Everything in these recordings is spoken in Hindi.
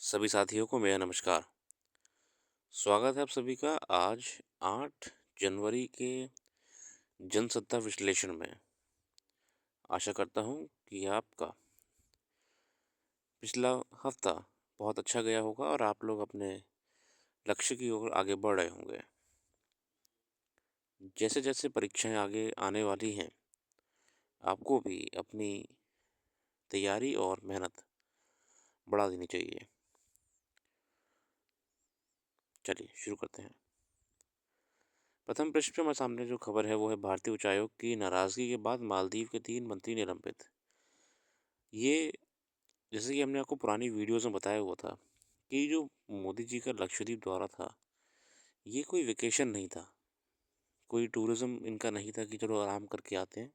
सभी साथियों को मेरा नमस्कार। स्वागत है आप सभी का आज 8 जनवरी के जनसत्ता विश्लेषण में। आशा करता हूँ कि आपका पिछला हफ्ता बहुत अच्छा गया होगा और आप लोग अपने लक्ष्य की ओर आगे बढ़ रहे होंगे। जैसे जैसे परीक्षाएं आगे आने वाली हैं, आपको भी अपनी तैयारी और मेहनत बढ़ा देनी चाहिए। चलिए शुरू करते हैं। प्रथम पृष्ठ पे हमारे सामने जो खबर है वो है भारतीय उच्चायोग की नाराजगी के बाद मालदीव के 3 मंत्री निलंबित। ये जैसे कि हमने आपको पुरानी वीडियोस में बताया हुआ था कि जो मोदी जी का लक्षद्वीप दौरा था, ये कोई वेकेशन नहीं था, कोई टूरिज्म इनका नहीं था कि चलो आराम करके आते हैं।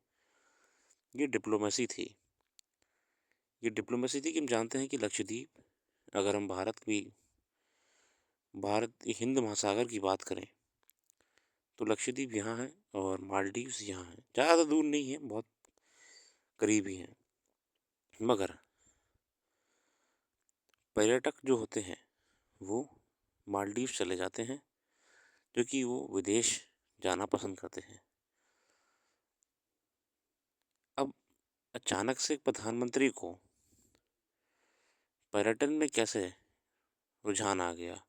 ये डिप्लोमेसी थी। ये डिप्लोमेसी थी कि हम जानते हैं कि लक्षद्वीप, अगर हम भारत हिंद महासागर की बात करें तो लक्षद्वीप यहाँ है और मालदीव्स यहाँ है। ज़्यादा दूर नहीं है, बहुत करीब ही है। मगर पर्यटक जो होते हैं वो मालदीव चले जाते हैं क्योंकि वो विदेश जाना पसंद करते हैं। अब अचानक से प्रधानमंत्री को पर्यटन में कैसे रुझान आ गया?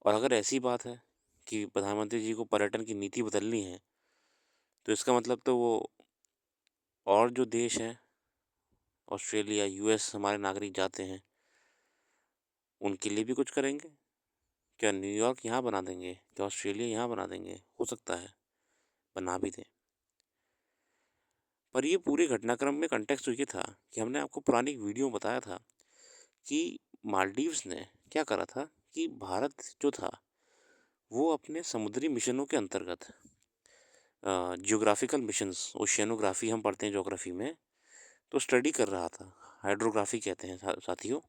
और अगर ऐसी बात है कि प्रधानमंत्री जी को पर्यटन की नीति बदलनी है, तो इसका मतलब तो वो और जो देश हैं, ऑस्ट्रेलिया, यूएस हमारे नागरिक जाते हैं, उनके लिए भी कुछ करेंगे। क्या न्यूयॉर्क यहाँ बना देंगे? क्या ऑस्ट्रेलिया यहाँ बना देंगे? हो सकता है बना भी दें। पर ये पूरे घटनाक्रम में कंटेक्स्ट तो ये था कि हमने आपको पुरानी वीडियो में बताया था कि मालदीव्स ने क्या करा था कि भारत जो था वो अपने समुद्री मिशनों के अंतर्गत जियोग्राफिकल मिशंस, ओशियनोग्राफी हम पढ़ते हैं ज्योग्राफी में, तो स्टडी कर रहा था। हाइड्रोग्राफी कहते हैं साथियों।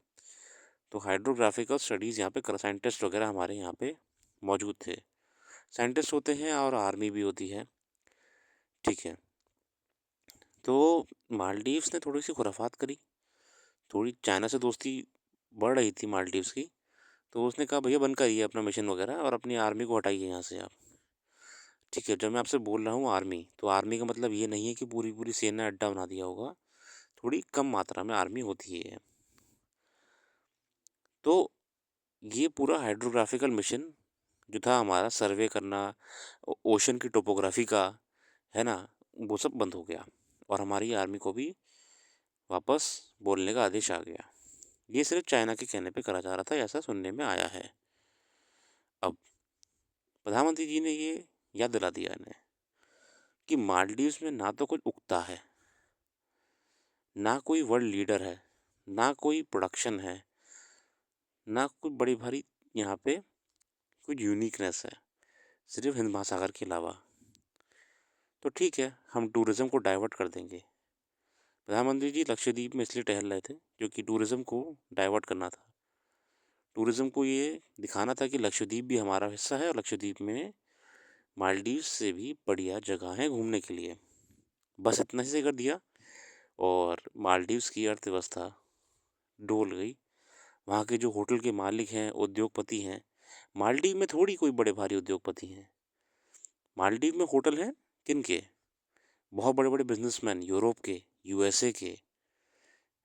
तो हाइड्रोग्राफिकल स्टडीज़ यहाँ पे कर साइंटिस्ट वगैरह हमारे यहाँ पे मौजूद थे। साइंटिस्ट होते हैं और आर्मी भी होती है, ठीक है। तो मालदीव्स ने थोड़ी सी खुराफात करी, थोड़ी चाइना से दोस्ती बढ़ रही थी मालदीव्स की। तो उसने कहा भैया बंद करिए अपना मिशन वगैरह और अपनी आर्मी को हटाइए यहाँ से आप। ठीक है, जब मैं आपसे बोल रहा हूँ आर्मी, तो आर्मी का मतलब ये नहीं है कि पूरी पूरी सेना अड्डा बना दिया होगा। थोड़ी कम मात्रा में आर्मी होती है। तो ये पूरा हाइड्रोग्राफिकल मिशन जो था हमारा, सर्वे करना ओशन की टोपोग्राफी का, है ना, वो सब बंद हो गया और हमारी आर्मी को भी वापस बोलने का आदेश आ गया। ये सिर्फ चाइना के कहने पे करा जा रहा था, ऐसा सुनने में आया है। अब प्रधानमंत्री जी ने ये याद दिला दिया इन्हें कि मालदीव्स में ना तो कुछ उगता है, ना कोई वर्ल्ड लीडर है, ना कोई प्रोडक्शन है, ना कोई बड़ी भारी यहाँ पे कुछ यूनिकनेस है, सिर्फ हिंद महासागर के अलावा। तो ठीक है, हम टूरिज़्म को डाइवर्ट कर देंगे। प्रधानमंत्री जी लक्षद्वीप में इसलिए टहल रहे थे क्योंकि टूरिज़्म को डाइवर्ट करना था। टूरिज़्म को ये दिखाना था कि लक्षद्वीप भी हमारा हिस्सा है और लक्षद्वीप में मालदीव्स से भी बढ़िया जगह है घूमने के लिए। बस इतना ही से कर दिया और मालदीव्स की अर्थव्यवस्था डोल गई। वहाँ के जो होटल के मालिक हैं, उद्योगपति हैं, मालदीव में थोड़ी कोई बड़े भारी उद्योगपति हैं। मालदीव में होटल हैं किनके? बहुत बड़े बड़े बिजनेसमैन, यूरोप के, यूएसए के,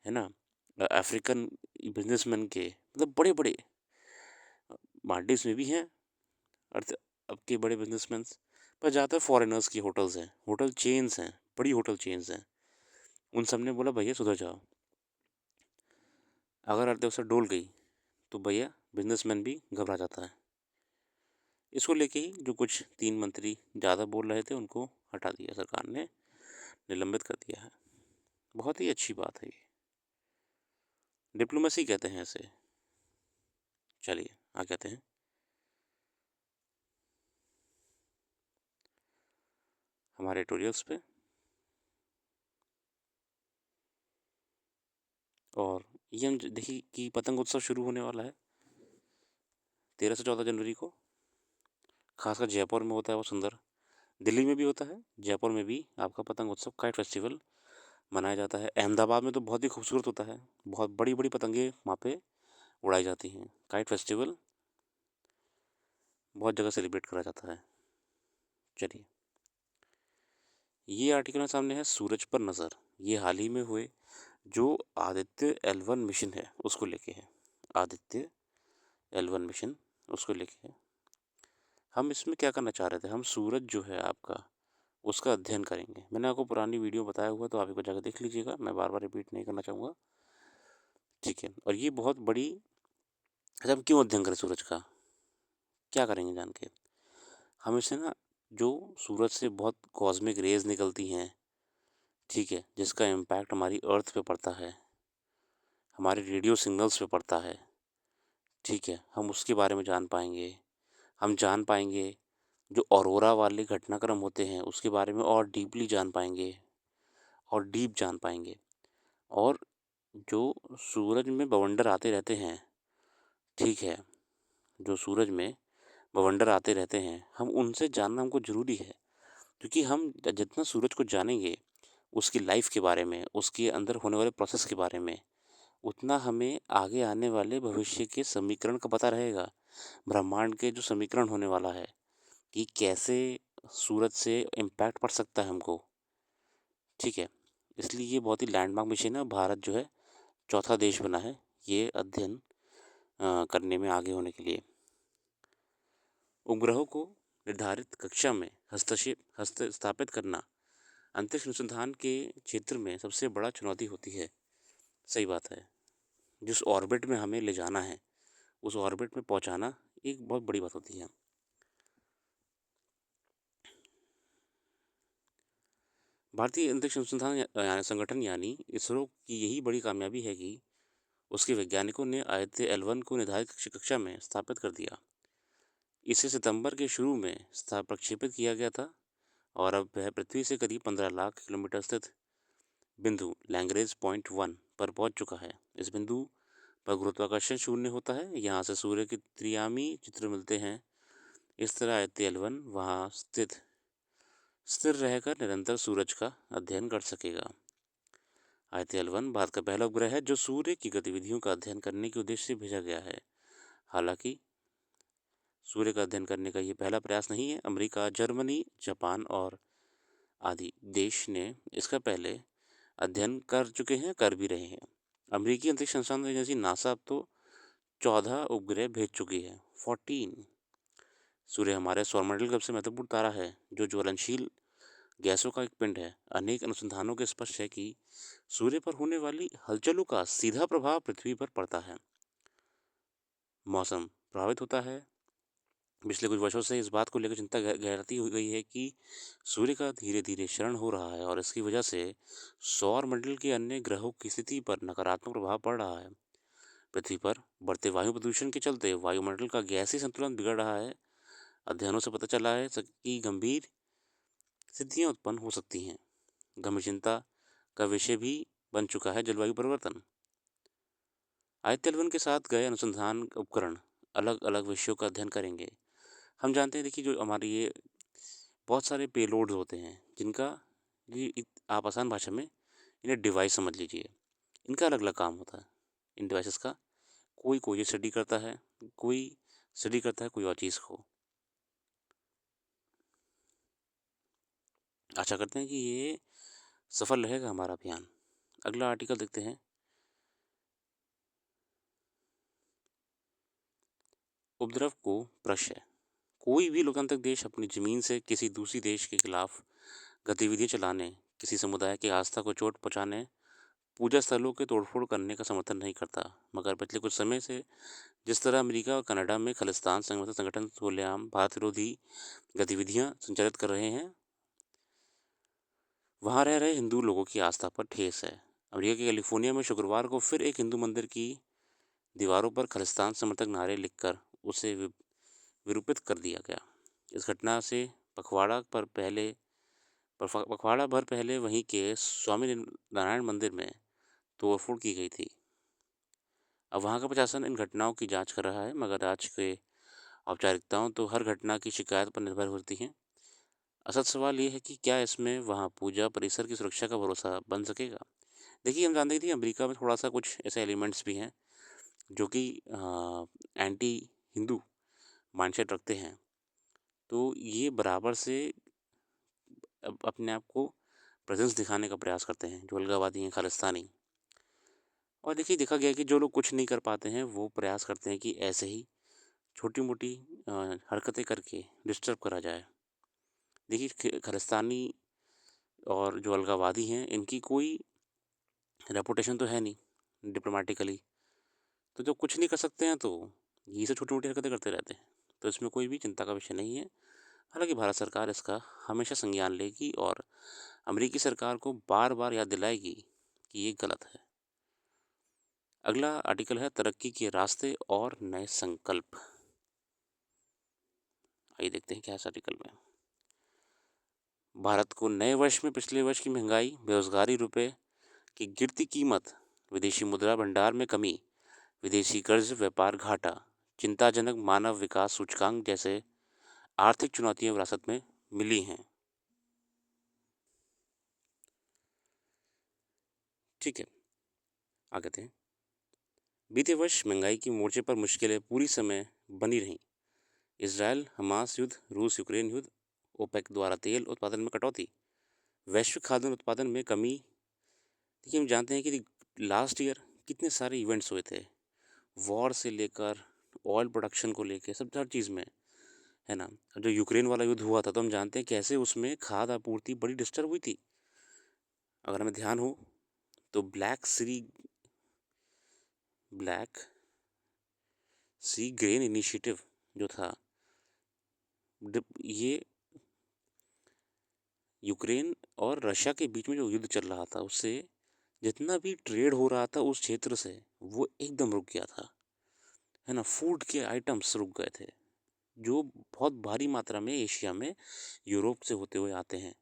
है ना, अफ्रीकन बिजनेसमैन के, मतलब बड़े बड़े मालदीव्स में भी हैं अर्थ अब के बड़े बिजनेसमैन। पर ज़्यादातर फॉरेनर्स की होटल्स हैं, होटल चेन्स हैं, बड़ी होटल चेन्स हैं। उन सब ने बोला भैया सुधर जाओ। अगर अर्थव्यवस्था डोल गई तो भैया बिजनेसमैन भी घबरा जाता है। इसको लेके ही जो कुछ 3 मंत्री ज़्यादा बोल रहे थे उनको हटा दिया सरकार ने, निलंबित कर दिया है। बहुत ही अच्छी बात है ये, डिप्लोमेसी कहते हैं इसे। चलिए आगे कहते हैं। हमारे एडिटोरियल्स पे, और ये हम देखिए कि पतंग उत्सव शुरू होने वाला है 13 से 14 जनवरी को। खासकर जयपुर में होता है वो सुंदर, दिल्ली में भी होता है, जयपुर में भी आपका पतंग उत्सव, काइट फेस्टिवल मनाया जाता है। अहमदाबाद में तो बहुत ही खूबसूरत होता है, बहुत बड़ी बड़ी पतंगे वहाँ पे उड़ाई जाती हैं। काइट फेस्टिवल बहुत जगह सेलिब्रेट करा जाता है। चलिए, ये आर्टिकल मेरे सामने है सूरज पर नज़र। ये हाल ही में हुए जो आदित्य L1 मिशन है उसको लेके है। आदित्य L1 मिशन उसको लेके है। हम इसमें क्या करना चाह रहे थे, हम सूरज जो है आपका उसका अध्ययन करेंगे। मैंने आपको पुरानी वीडियो बताया हुआ, तो आप एक बार जाकर देख लीजिएगा, मैं बार बार रिपीट नहीं करना चाहूँगा। ठीक है, और ये बहुत बड़ी, अच्छा हम क्यों अध्ययन करें सूरज का, क्या करेंगे जान के। हम इसे ना, जो सूरज से बहुत कॉस्मिक रेज निकलती हैं, ठीक है, जिसका इम्पैक्ट हमारी अर्थ पे पड़ता है, हमारे रेडियो सिग्नल्स पे पड़ता है, ठीक है, हम उसके बारे में जान पाएंगे। हम जान पाएंगे जो ऑरोरा वाले घटनाक्रम होते हैं उसके बारे में और डीपली जान पाएंगे, और डीप जान पाएंगे। और जो सूरज में बवंडर आते रहते हैं, ठीक है, जो सूरज में बवंडर आते रहते हैं, हम उनसे जानना हमको ज़रूरी है। क्योंकि हम जितना सूरज को जानेंगे, उसकी लाइफ के बारे में, उसके अंदर होने वाले प्रोसेस के बारे में, उतना हमें आगे आने वाले भविष्य के समीकरण का पता रहेगा। ब्रह्मांड के जो समीकरण होने वाला है कि कैसे सूरज से इम्पैक्ट पड़ सकता है हमको, ठीक है। इसलिए ये बहुत ही लैंडमार्क मिशन है। भारत जो है चौथा देश बना है ये अध्ययन करने में आगे होने के लिए। उपग्रहों को निर्धारित कक्षा में हस्त स्थापित करना अंतरिक्ष अनुसंधान के क्षेत्र में सबसे बड़ा चुनौती होती है। सही बात है, जिस ऑर्बिट में हमें ले जाना है उस ऑर्बिट में पहुंचाना एक बहुत बड़ी बात होती है। भारतीय अंतरिक्ष अनुसंधान संगठन यानी इसरो की यही बड़ी कामयाबी है कि उसके वैज्ञानिकों ने आदित्य L1 को निर्धारित कक्षा में स्थापित कर दिया। इसे सितंबर के शुरू में प्रक्षेपित किया गया था, और अब वह पृथ्वी से करीब 15 लाख किलोमीटर स्थित बिंदु लैंग्रेज पॉइंट 1 पर पहुंच चुका है। इस बिंदु पर गुरुत्वाकर्षण शून्य होता है। यहाँ से सूर्य के त्रियामी चित्र मिलते हैं। इस तरह आदित्य L1 वहाँ स्थिर रहकर निरंतर सूरज का अध्ययन कर सकेगा। आदित्य L1 भारत का पहला उपग्रह है जो सूर्य की गतिविधियों का अध्ययन करने के उद्देश्य से भेजा गया है। हालांकि सूर्य का अध्ययन करने का ये पहला प्रयास नहीं है। अमेरिका, जर्मनी, जापान और आदि देश ने इसका पहले अध्ययन कर चुके हैं, कर भी रहे हैं। अमेरिकी अंतरिक्ष संस्थान एजेंसी नासा अब तो 14 उपग्रह भेज चुकी है। 14। सूर्य हमारे सौरमंडल का सबसे महत्वपूर्ण तारा है जो ज्वलनशील गैसों का एक पिंड है। अनेक अनुसंधानों के स्पष्ट है कि सूर्य पर होने वाली हलचलों का सीधा प्रभाव पृथ्वी पर पड़ता है। मौसम प्रभावित होता है। पिछले कुछ वर्षों से इस बात को लेकर चिंता गहराती हो गई है कि सूर्य का धीरे धीरे क्षरण हो रहा है और इसकी वजह से सौर मंडल के अन्य ग्रहों की स्थिति पर नकारात्मक प्रभाव पड़ रहा है। पृथ्वी पर बढ़ते वायु प्रदूषण के चलते वायुमंडल का गैसीय संतुलन बिगड़ रहा है। अध्ययनों से पता चला है कि गंभीर स्थितियाँ उत्पन्न हो सकती हैं। गंभीर चिंता का विषय भी बन चुका है जलवायु परिवर्तन। आदित्य L1 के साथ गए अनुसंधान उपकरण अलग अलग विषयों का अध्ययन करेंगे। हम जानते हैं, देखिए, जो हमारे ये बहुत सारे पेलोड्स होते हैं जिनका आप आसान भाषा में इन्हें डिवाइस समझ लीजिए। इनका अलग अलग काम होता है। इन डिवाइसेस का कोई कोई स्टडी करता है, कोई स्टडी करता है कोई और चीज़ को। आशा करते हैं कि ये सफल रहेगा हमारा अभियान। अगला आर्टिकल देखते हैं। उपद्रव को प्रश्न है। कोई भी लोकतांत्रिक देश अपनी ज़मीन से किसी दूसरी देश के खिलाफ गतिविधियां चलाने, किसी समुदाय की आस्था को चोट पहुंचाने, पूजा स्थलों के तोड़फोड़ करने का समर्थन नहीं करता। मगर पिछले कुछ समय से जिस तरह अमेरिका और कनाडा में खालिस्तान समर्थक संगठन खुलेआम भारत विरोधी गतिविधियां संचालित कर रहे हैं, वहां रह रहे हिंदू लोगों की आस्था पर ठेस है। अमेरिका के कैलिफोर्निया में शुक्रवार को फिर एक हिंदू मंदिर की दीवारों पर खालिस्तान समर्थक नारे लिखकर उसे विरूपित कर दिया गया। इस घटना से पखवाड़ा भर पहले वहीं के स्वामी नारायण मंदिर में तोड़फोड़ की गई थी। अब वहाँ का प्रशासन इन घटनाओं की जांच कर रहा है, मगर आज के औपचारिकताओं तो हर घटना की शिकायत पर निर्भर होती हैं। असल सवाल ये है कि क्या इसमें वहाँ पूजा परिसर की सुरक्षा का भरोसा बन सकेगा। देखिए, हम जानते हैं कि अमेरिका में थोड़ा सा कुछ ऐसे एलिमेंट्स भी हैं जो कि एंटी हिंदू माइंडसेट रखते हैं, तो ये बराबर से अपने आप को प्रेजेंस दिखाने का प्रयास करते हैं, जो अलगाववादी हैं, खालिस्तानी। और देखिए, देखा गया है कि जो लोग कुछ नहीं कर पाते हैं वो प्रयास करते हैं कि ऐसे ही छोटी मोटी हरकतें करके डिस्टर्ब करा जाए। देखिए, खालिस्तानी और जो अलगाववादी हैं, इनकी कोई रेपुटेशन तो है नहीं डिप्लोमेटिकली, तो जो कुछ नहीं कर सकते हैं तो ये सब छोटी मोटी हरकतें करते रहते हैं, तो इसमें कोई भी चिंता का विषय नहीं है। हालांकि भारत सरकार इसका हमेशा संज्ञान लेगी और अमेरिकी सरकार को बार बार याद दिलाएगी कि ये गलत है। अगला आर्टिकल है तरक्की के रास्ते और नए संकल्प। आइए देखते हैं क्या है इस आर्टिकल में। भारत को नए वर्ष में पिछले वर्ष की महंगाई, बेरोजगारी, रुपए की गिरती कीमत, विदेशी मुद्रा भंडार में कमी, विदेशी कर्ज, व्यापार घाटा, चिंताजनक मानव विकास सूचकांक जैसे आर्थिक चुनौतियां विरासत में मिली हैं। ठीक है, आगे थे। बीते वर्ष महंगाई की मोर्चे पर मुश्किलें पूरी समय बनी रहीं। इसराइल हमास युद्ध, रूस यूक्रेन युद्ध, ओपेक द्वारा तेल उत्पादन में कटौती, वैश्विक खाद्यान्न उत्पादन में कमी। देखिए, हम जानते हैं कि लास्ट ईयर कितने सारे इवेंट्स हुए थे, वॉर से लेकर ऑयल प्रोडक्शन को लेकर सब हर चीज़ में, है ना। जो यूक्रेन वाला युद्ध हुआ था तो हम जानते हैं कैसे उसमें खाद्य आपूर्ति बड़ी डिस्टर्ब हुई थी। अगर हमें ध्यान हो तो ब्लैक सी ग्रेन इनिशिएटिव जो था, ये यूक्रेन और रशिया के बीच में जो युद्ध चल रहा था उससे जितना भी ट्रेड हो रहा था उस क्षेत्र से, वो एकदम रुक गया था, है ना। फूड के आइटम्स रुक गए थे, जो बहुत भारी मात्रा में एशिया में यूरोप से होते हुए आते हैं।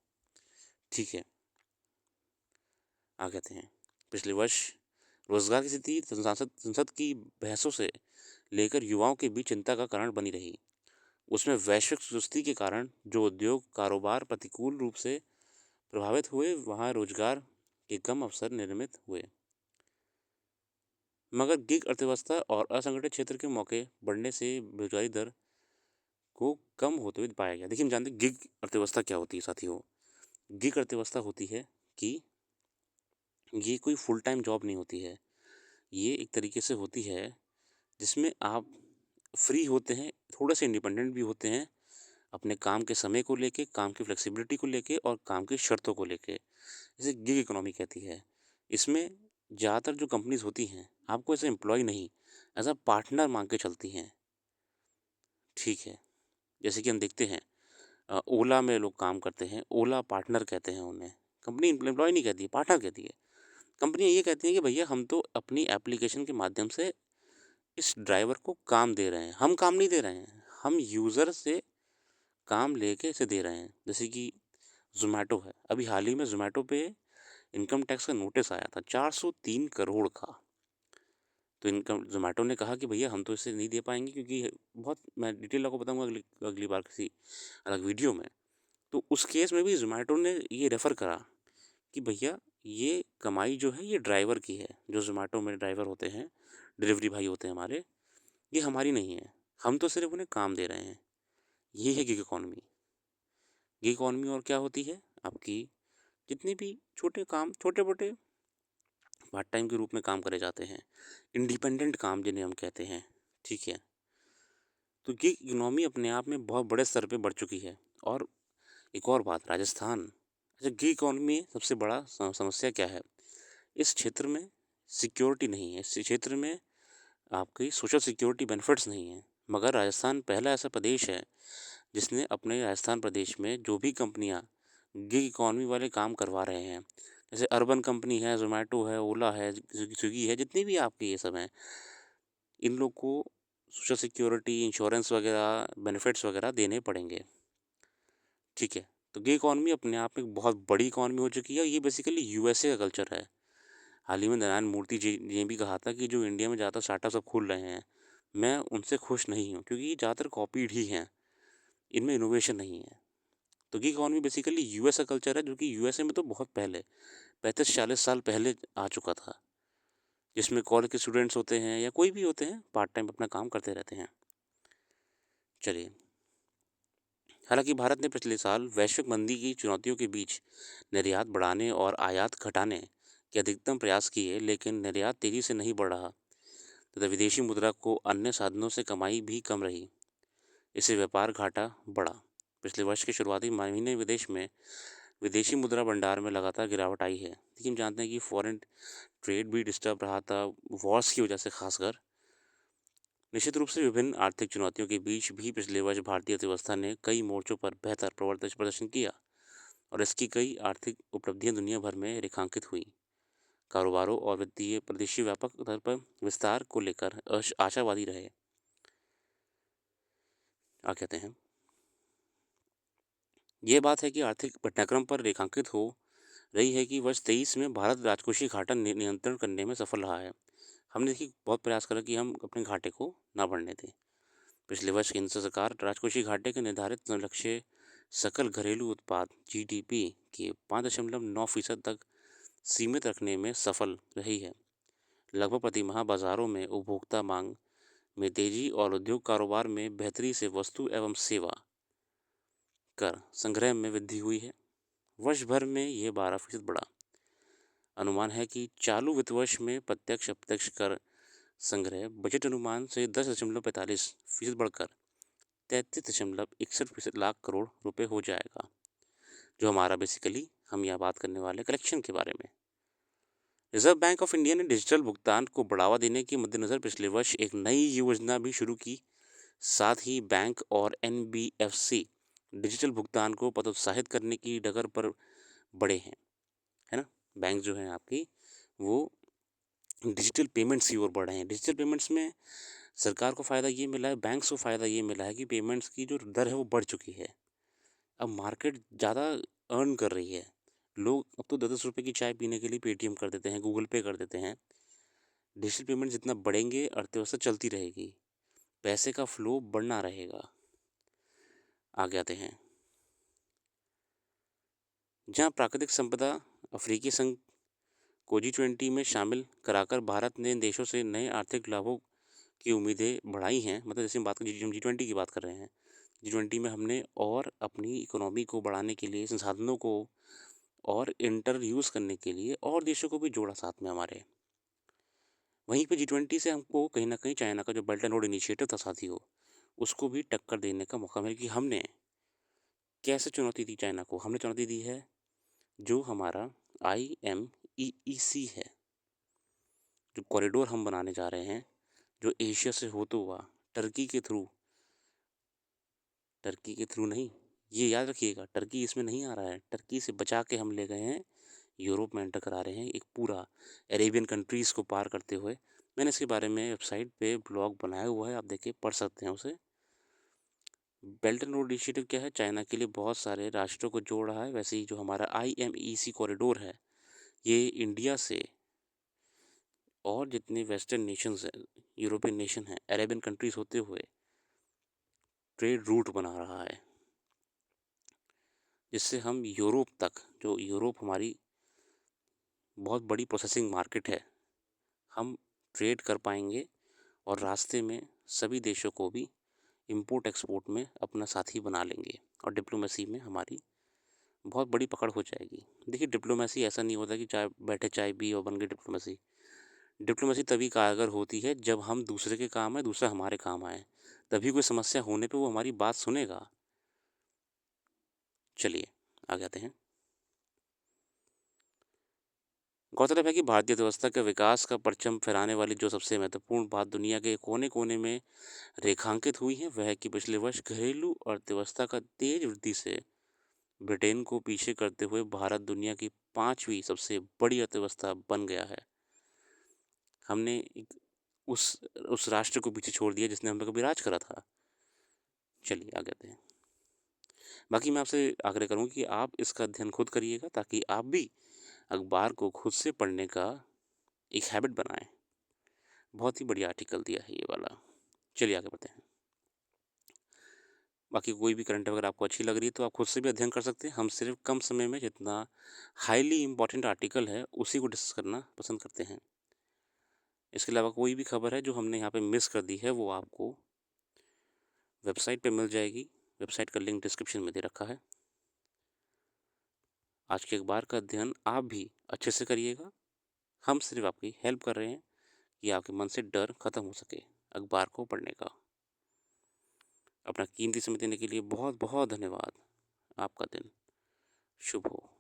ठीक है, आ कहते हैं पिछले वर्ष रोजगार की स्थिति संसद की बहसों से लेकर युवाओं के बीच चिंता का कारण बनी रही। उसमें वैश्विक सुस्ती के कारण जो उद्योग कारोबार प्रतिकूल रूप से प्रभावित हुए, वहाँ रोजगार के कम अवसर निर्मित हुए। मगर गिग अर्थव्यवस्था और असंगठित क्षेत्र के मौके बढ़ने से बेरोजगारी दर को कम होते हुए पाया गया। देखिए, हम जानते हैं गिग अर्थव्यवस्था क्या होती है साथियों। गिग अर्थव्यवस्था होती है कि ये कोई फुल टाइम जॉब नहीं होती है, ये एक तरीके से होती है जिसमें आप फ्री होते हैं, थोड़े से इंडिपेंडेंट भी होते हैं अपने काम के समय को लेके, काम की फ्लेक्सिबिलिटी को लेके और काम की शर्तों को लेके। इसे गिग इकोनॉमी कहती है। इसमें ज़्यादातर जो कंपनीज होती हैं आपको एज ए एम्प्लॉय नहीं, एज अ पार्टनर मांग के चलती हैं। ठीक है, जैसे कि हम देखते हैं ओला में लोग काम करते हैं, ओला पार्टनर कहते हैं उन्हें। कंपनी एम्प्लॉय नहीं कहती है, पार्टनर कहती है। कंपनी ये कहती है कि भैया हम तो अपनी एप्लीकेशन के माध्यम से इस ड्राइवर को काम दे रहे हैं, हम काम नहीं दे रहे हैं, हम यूज़र से काम लेके इसे दे रहे हैं। जैसे कि ज़ोमैटो है, अभी हाल ही में ज़ोमैटो पे इनकम टैक्स का नोटिस आया था 403 करोड़ का। तो इनकम ज़ोमैटो ने कहा कि भैया हम तो इसे नहीं दे पाएंगे, क्योंकि बहुत, मैं डिटेल आपको बताऊंगा अगली अगली बार किसी अलग वीडियो में। तो उस केस में भी ज़ोमैटो ने ये रेफ़र करा कि भैया ये कमाई जो है ये ड्राइवर की है, जो ज़ोमैटो में ड्राइवर होते हैं, डिलीवरी भाई होते हैं हमारे, ये हमारी नहीं है, हम तो सिर्फ उन्हें काम दे रहे हैं। ये है गिग इकॉनमी। गिग इकॉनमी और क्या होती है आपकी, जितने भी छोटे काम, छोटे मोटे पार्ट टाइम के रूप में काम करे जाते हैं, इंडिपेंडेंट काम जिन्हें हम कहते हैं। ठीक है, तो गिग इकनॉमी अपने आप में बहुत बड़े स्तर पे बढ़ चुकी है। और एक और बात, राजस्थान, अच्छा गिग इकॉनमी में सबसे बड़ा समस्या क्या है, इस क्षेत्र में सिक्योरिटी नहीं है, इस क्षेत्र में आपकी सोशल सिक्योरिटी बेनिफिट्स नहीं है। मगर राजस्थान पहला ऐसा प्रदेश है जिसने अपने राजस्थान प्रदेश में जो भी कंपनियां गिग इकॉनमी वाले काम करवा रहे हैं, जैसे अर्बन कंपनी है, जोमेटो है, ओला है, स्विगी है, जितनी भी आपके ये सब हैं, इन लोग को सोशल सिक्योरिटी, इंश्योरेंस वगैरह, बेनिफिट्स वगैरह देने पड़ेंगे। ठीक है, तो गिग इकॉनमी अपने आप में एक बहुत बड़ी इकॉनमी हो चुकी है, और ये बेसिकली यूएसए का कल्चर है। हाल ही में नारायण मूर्ति जी ने भी कहा था कि जो इंडिया में ज़्यादातर स्टार्टअप सब खुल रहे हैं, मैं उनसे खुश नहीं हूँ, क्योंकि ये ज़्यादातर कॉपीड ही हैं, इनमें इनोवेशन नहीं है। तो गिग इकॉनमी बेसिकली यूएस का कल्चर है, जो कि यूएसए में तो बहुत पहले 35-40 साल पहले आ चुका था। जिसमें कॉलेज के स्टूडेंट्स होते हैं या कोई भी होते हैं, पार्ट टाइम अपना काम करते रहते हैं। चलिए, हालांकि भारत ने पिछले साल वैश्विक मंदी की चुनौतियों के बीच निर्यात बढ़ाने और आयात घटाने के अधिकतम प्रयास किए, लेकिन निर्यात तेजी से नहीं बढ़ रहा तथा विदेशी मुद्रा को अन्य साधनों से कमाई भी कम रही। इससे व्यापार घाटा बढ़ा। पिछले वर्ष के शुरुआती महीने विदेश में विदेशी मुद्रा भंडार में लगातार गिरावट आई है। लेकिन हम जानते हैं कि फॉरेन ट्रेड भी डिस्टर्ब रहा था, वॉर्स की वजह से खासकर। निश्चित रूप से विभिन्न आर्थिक चुनौतियों के बीच भी पिछले वर्ष भारतीय अर्थव्यवस्था ने कई मोर्चों पर बेहतर प्रदर्शन किया और इसकी कई आर्थिक उपलब्धियां दुनिया भर में रेखांकित हुई। कारोबारों और वित्तीय परिदृश्य व्यापक स्तर पर विस्तार को लेकर आशावादी रहे। क्या कहते हैं, ये बात है कि आर्थिक घटनाक्रम पर रेखांकित हो रही है कि वर्ष 23 में भारत राजकोषीय घाटा नियंत्रण करने में सफल रहा है। हमने देखिए बहुत प्रयास करा कि हम अपने घाटे को ना बढ़ने दें। पिछले वर्ष केंद्र सरकार राजकोषीय घाटे के निर्धारित लक्ष्य सकल घरेलू उत्पाद जीडीपी के 5.9% तक सीमित रखने में सफल रही है। लगभग प्रतिमाह बाजारों में उपभोक्ता मांग में तेजी और उद्योग कारोबार में बेहतरी से वस्तु एवं सेवा कर संग्रह में वृद्धि हुई है। वर्ष भर में यह 12% बढ़ा। अनुमान है कि चालू वित्त वर्ष में प्रत्यक्ष अप्रत्यक्ष कर संग्रह बजट अनुमान से 10.45% बढ़कर 33.61 लाख करोड़ रुपए हो जाएगा, जो हमारा बेसिकली हम यहाँ बात करने वाले कलेक्शन के बारे में। रिजर्व बैंक ऑफ इंडिया ने डिजिटल भुगतान को बढ़ावा देने के मद्देनजर पिछले वर्ष एक नई योजना भी शुरू की। साथ ही बैंक और एनबीएफसी डिजिटल भुगतान को प्रोत्साहित करने की डगर पर बढ़े हैं, है ना। बैंक जो है आपकी वो डिजिटल पेमेंट्स की ओर बढ़े हैं। डिजिटल पेमेंट्स में सरकार को फ़ायदा ये मिला है, बैंक्स को फ़ायदा ये मिला है कि पेमेंट्स की जो दर है वो बढ़ चुकी है। अब मार्केट ज़्यादा अर्न कर रही है। लोग अब तो 10-10 रुपये की चाय पीने के लिए पेटीएम कर देते हैं, गूगल पे कर देते हैं। डिजिटल पेमेंट जितना बढ़ेंगे अर्थव्यवस्था चलती रहेगी, पैसे का फ्लो बढ़ना रहेगा। आगे आते हैं, जहाँ प्राकृतिक संपदा अफ्रीकी संघ को G20 में शामिल कराकर भारत ने इन देशों से नए आर्थिक लाभों की उम्मीदें बढ़ाई हैं। मतलब जैसे हम बात करें G20 की बात कर रहे हैं, G20 में हमने और अपनी इकोनॉमी को बढ़ाने के लिए, संसाधनों को और इंटर यूज़ करने के लिए और देशों को भी जोड़ा साथ में हमारे। वहीं पे G20 से हमको कहीं ना कहीं चाइना का जो बेल्ट एंड रोड इनिशिएटिव था साथियों, उसको भी टक्कर देने का मौका मिला कि हमने कैसे चुनौती दी चाइना को। हमने चुनौती दी है जो हमारा IMEEC है, जो कॉरिडोर हम बनाने जा रहे हैं, जो एशिया से होता हुआ टर्की के थ्रू नहीं, ये याद रखिएगा, टर्की इसमें नहीं आ रहा है। टर्की से बचा के हम ले गए हैं, यूरोप में एंटर करा रहे हैं, एक पूरा अरेबियन कंट्रीज़ को पार करते हुए। मैंने इसके बारे में वेबसाइट पे ब्लॉग बनाया हुआ है, आप देखिए पढ़ सकते हैं उसे। बेल्ट एंड रोड इनिशिएटिव क्या है, चाइना के लिए बहुत सारे राष्ट्रों को जोड़ रहा है। वैसे ही जो हमारा IMEC कॉरिडोर है, ये इंडिया से और जितने वेस्टर्न नेशंस हैं, यूरोपियन नेशन हैं, अरेबियन कंट्रीज़ होते हुए ट्रेड रूट बना रहा है, जिससे हम यूरोप तक, जो यूरोप हमारी बहुत बड़ी प्रोसेसिंग मार्केट है, हम ट्रेड कर पाएंगे और रास्ते में सभी देशों को भी इंपोर्ट एक्सपोर्ट में अपना साथी बना लेंगे और डिप्लोमेसी में हमारी बहुत बड़ी पकड़ हो जाएगी। देखिए डिप्लोमेसी ऐसा नहीं होता कि चाय बैठे चाय पी और बन गई डिप्लोमेसी। डिप्लोमेसी तभी कारगर होती है जब हम दूसरे के काम आए, दूसरा हमारे काम आए, तभी कोई समस्या होने पे वो हमारी बात सुनेगा। चलिए आगे आते हैं। गौरतलब है कि भारतीय अर्थव्यवस्था के विकास का परचम फहराने वाली जो सबसे महत्वपूर्ण बात दुनिया के कोने कोने में रेखांकित हुई है, वह है कि पिछले वर्ष घरेलू अर्थव्यवस्था का तेज वृद्धि से ब्रिटेन को पीछे करते हुए भारत दुनिया की 5वीं सबसे बड़ी अर्थव्यवस्था बन गया है। हमने उस राष्ट्र को पीछे छोड़ दिया जिसने हम पे कभी राज करा था। चलिए आगे आते हैं। बाकी मैं आपसे आग्रह करूँगा कि आप इसका अध्ययन खुद करिएगा, ताकि आप भी अखबार को खुद से पढ़ने का एक हैबिट बनाएं। बहुत ही बढ़िया आर्टिकल दिया है ये वाला। चलिए आगे बढ़ते हैं। बाकी कोई भी करंट अगर आपको अच्छी लग रही है तो आप खुद से भी अध्ययन कर सकते हैं। हम सिर्फ कम समय में जितना हाईली इम्पॉर्टेंट आर्टिकल है उसी को डिस्कस करना पसंद करते हैं। इसके अलावा कोई भी खबर है जो हमने यहाँ पे मिस कर दी है वो आपको वेबसाइट पे मिल जाएगी। वेबसाइट का लिंक डिस्क्रिप्शन में दे रखा है। आज के अखबार का अध्ययन आप भी अच्छे से करिएगा। हम सिर्फ आपकी हेल्प कर रहे हैं कि आपके मन से डर खत्म हो सके अखबार को पढ़ने का। अपना कीमती समय देने के लिए बहुत बहुत धन्यवाद। आपका दिन शुभ हो।